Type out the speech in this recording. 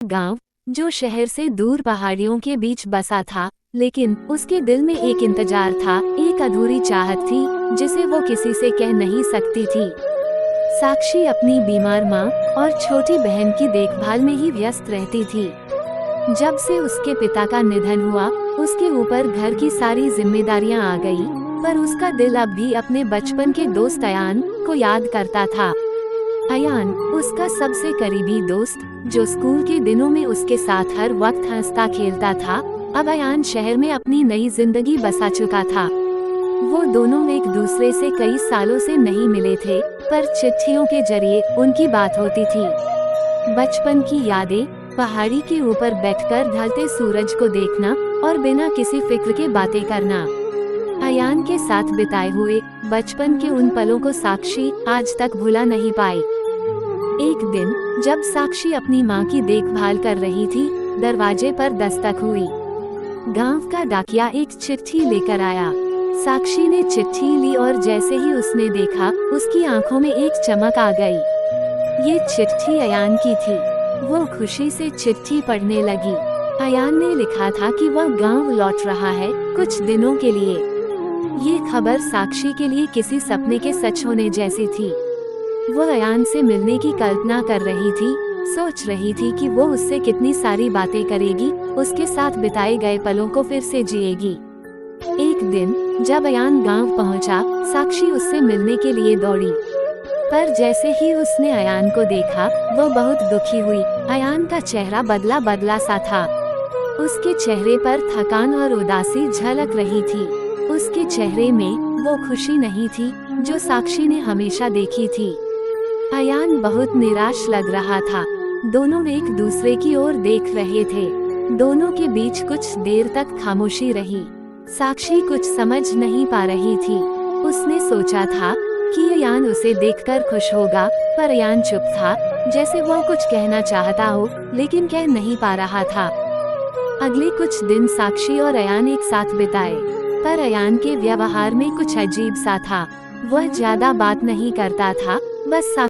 गांव, जो शहर से दूर पहाड़ियों के बीच बसा था, लेकिन उसके दिल में एक इंतजार था, एक अधूरी चाहत थी जिसे वो किसी से कह नहीं सकती थी। साक्षी अपनी बीमार माँ और छोटी बहन की देखभाल में ही व्यस्त रहती थी। जब से उसके पिता का निधन हुआ, उसके ऊपर घर की सारी जिम्मेदारियां आ गई, पर उसका दिल अब भी अपने बचपन के दोस्त अयान को याद करता था। अयान, उसका सबसे करीबी दोस्त, जो स्कूल के दिनों में उसके साथ हर वक्त हंसता खेलता था, अब अयान शहर में अपनी नई जिंदगी बसा चुका था। वो दोनों एक दूसरे से कई सालों से नहीं मिले थे, पर चिट्ठियों के जरिए उनकी बात होती थी। बचपन की यादें, पहाड़ी के ऊपर बैठकर ढलते सूरज को देखना और बिना किसी फिक्र के बातें करना। अयान के साथ बिताए हुए बचपन के उन पलों को साक्षी आज तक भुला नहीं पाई। एक दिन जब साक्षी अपनी माँ की देखभाल कर रही थी, दरवाजे पर दस्तक हुई। गांव का डाकिया एक चिट्ठी लेकर आया। साक्षी ने चिट्ठी ली और जैसे ही उसने देखा, उसकी आंखों में एक चमक आ गई। ये चिट्ठी अयान की थी। वो खुशी से चिट्ठी पढ़ने लगी। अयान ने लिखा था कि वह गांव लौट रहा है कुछ दिनों के लिए। ये खबर साक्षी के लिए किसी सपने के सच होने जैसी थी। वह अयान से मिलने की कल्पना कर रही थी, सोच रही थी कि वो उससे कितनी सारी बातें करेगी, उसके साथ बिताए गए पलों को फिर से जिएगी। एक दिन जब अयान गांव पहुंचा, साक्षी उससे मिलने के लिए दौड़ी, पर जैसे ही उसने अयान को देखा, वो बहुत दुखी हुई। अयान का चेहरा बदला बदला सा था। उसके चेहरे पर थकान और उदासी झलक रही थी। उसके चेहरे में वो खुशी नहीं थी जो साक्षी ने हमेशा देखी थी। अयान बहुत निराश लग रहा था। दोनों एक दूसरे की ओर देख रहे थे। दोनों के बीच कुछ देर तक खामोशी रही। साक्षी कुछ समझ नहीं पा रही थी। उसने सोचा था कि अयान उसे देखकर खुश होगा, पर अयान चुप था, जैसे वो कुछ कहना चाहता हो लेकिन कह नहीं पा रहा था। अगले कुछ दिन साक्षी और अयान एक साथ बिताए, पर अयान के व्यवहार में कुछ अजीब सा था। वह ज्यादा बात नहीं करता था, बस